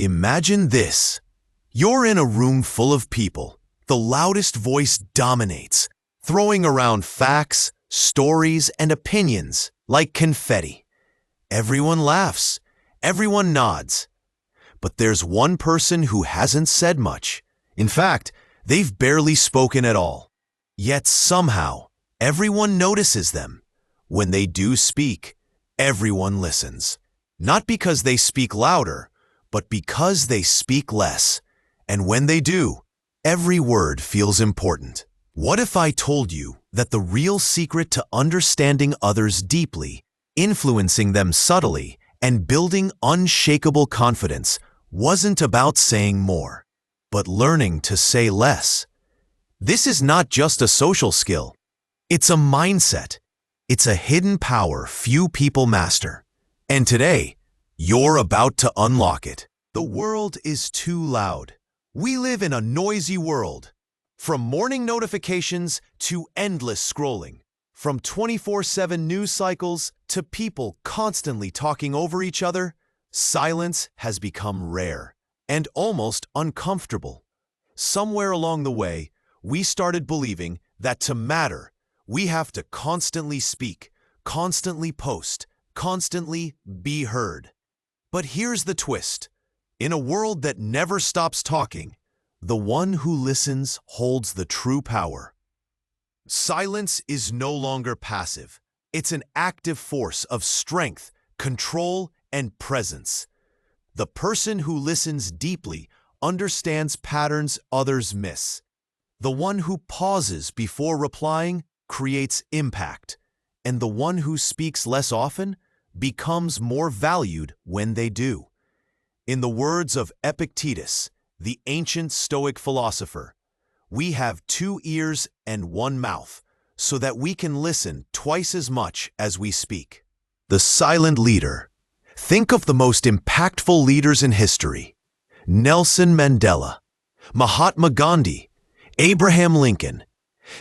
Imagine this. You're in a room full of people. The loudest voice dominates, throwing around facts, stories, and opinions like confetti. Everyone laughs. Everyone nods. But there's one person who hasn't said much. In fact, they've barely spoken at all. Yet somehow, everyone notices them. When they do speak, everyone listens. Not because they speak louder, but because they speak less. And when they do, every word feels important. What if I told you that the real secret to understanding others deeply, influencing them subtly, and building unshakable confidence wasn't about saying more, but learning to say less? This is not just a social skill. It's a mindset. It's a hidden power few people master. And today, you're about to unlock it. The world is too loud. We live in a noisy world. From morning notifications to endless scrolling. From 24/7 news cycles to people constantly talking over each other, silence has become rare and almost uncomfortable. Somewhere along the way, we started believing that to matter, we have to constantly speak, constantly post, constantly be heard. But here's the twist. In a world that never stops talking, the one who listens holds the true power. Silence is no longer passive. It's an active force of strength, control, and presence. The person who listens deeply understands patterns others miss. The one who pauses before replying creates impact, and the one who speaks less often becomes more valued when they do. In the words of Epictetus, the ancient Stoic philosopher, we have 2 ears and 1 mouth, so that we can listen twice as much as we speak. The silent leader. Think of the most impactful leaders in history. Nelson Mandela, Mahatma Gandhi, Abraham Lincoln.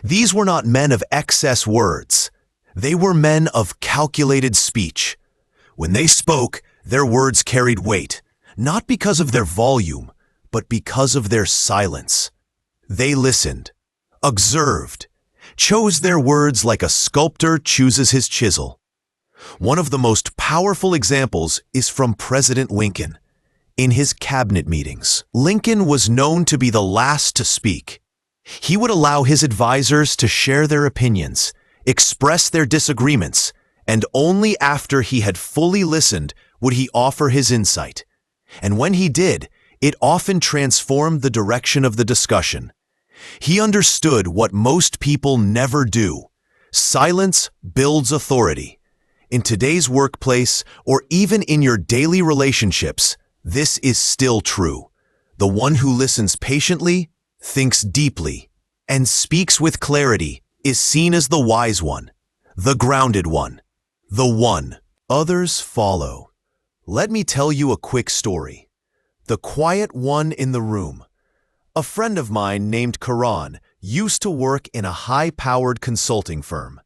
These were not men of excess words. They were men of calculated speech. When they spoke, their words carried weight, not because of their volume, but because of their silence. They listened, observed, chose their words like a sculptor chooses his chisel. One of the most powerful examples is from President Lincoln. In his cabinet meetings, Lincoln was known to be the last to speak. He would allow his advisors to share their opinions, express their disagreements, and only after he had fully listened would he offer his insight. And when he did, it often transformed the direction of the discussion. He understood what most people never do. Silence builds authority. In today's workplace, or even in your daily relationships, this is still true. The one who listens patiently, thinks deeply, and speaks with clarity is seen as the wise one, the grounded one, the one others follow. Let me tell you a quick story. The quiet one in the room. A friend of mine named Karan used to work in a high-powered consulting firm.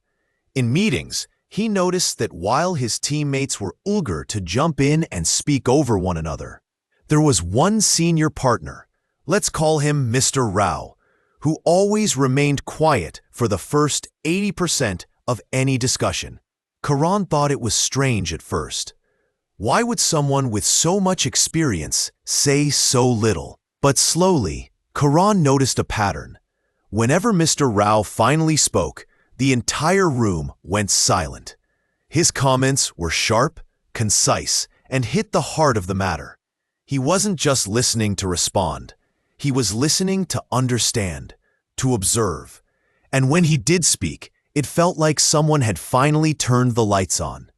In meetings, he noticed that while his teammates were eager to jump in and speak over one another, there was one senior partner, let's call him Mr. Rao, who always remained quiet for the first 80% of any discussion. Karan thought it was strange at first. Why would someone with so much experience say so little? But slowly, Karan noticed a pattern. Whenever Mr. Rao finally spoke, the entire room went silent. His comments were sharp, concise, and hit the heart of the matter. He wasn't just listening to respond. He was listening to understand, to observe. And when he did speak, it felt like someone had finally turned the lights on.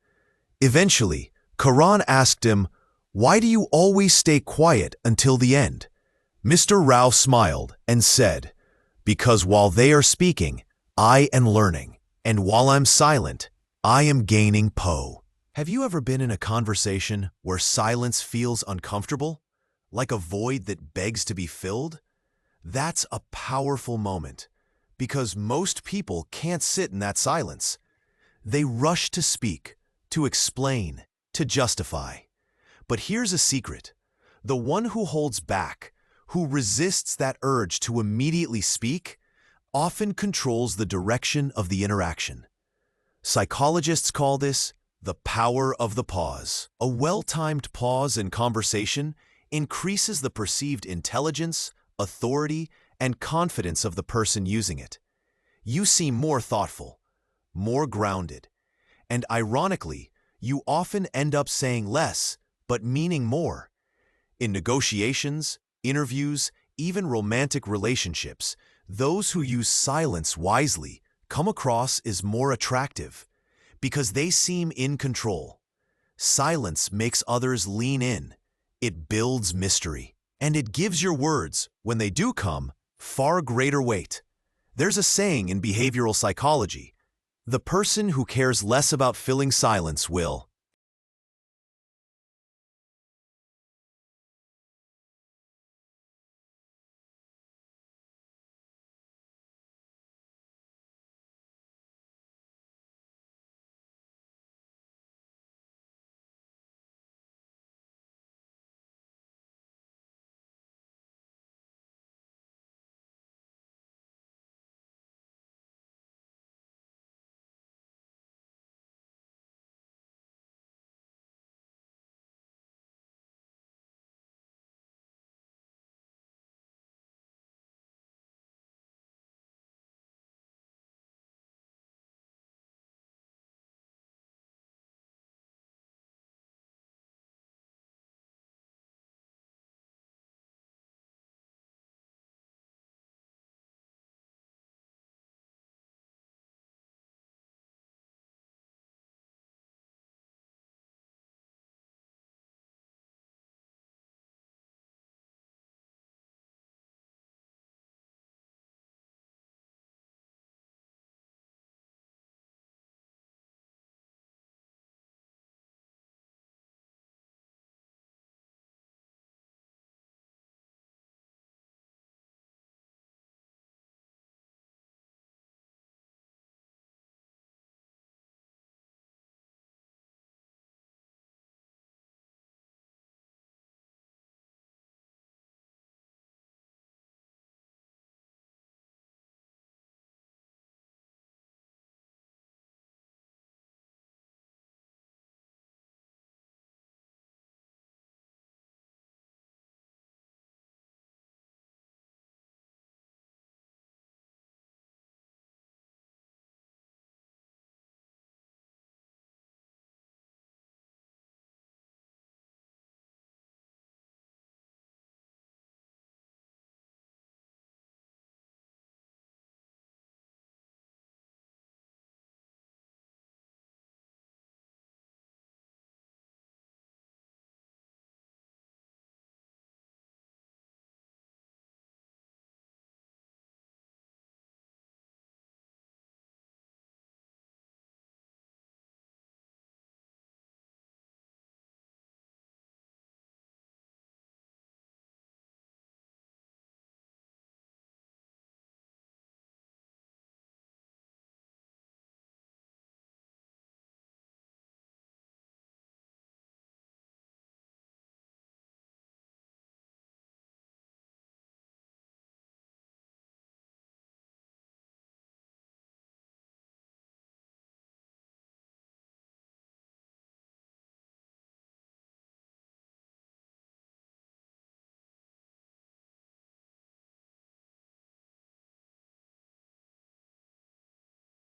Eventually, Karan asked him, "Why do you always stay quiet until the end?" Mr. Rao smiled and said, "Because while they are speaking, I am learning, and while I'm silent, I am gaining po." Have you ever been in a conversation where silence feels uncomfortable, like a void that begs to be filled? That's a powerful moment, because most people can't sit in that silence. They rush to speak, to explain, to justify. But here's a secret. The one who holds back, who resists that urge to immediately speak, often controls the direction of the interaction. Psychologists call this the power of the pause. A well-timed pause in conversation increases the perceived intelligence, authority, and confidence of the person using it. You seem more thoughtful, more grounded, and ironically, you often end up saying less, but meaning more. In negotiations, interviews, even romantic relationships, those who use silence wisely come across as more attractive because they seem in control. Silence makes others lean in. It builds mystery, and it gives your words, when they do come, far greater weight. There's a saying in behavioral psychology: the person who cares less about filling silence will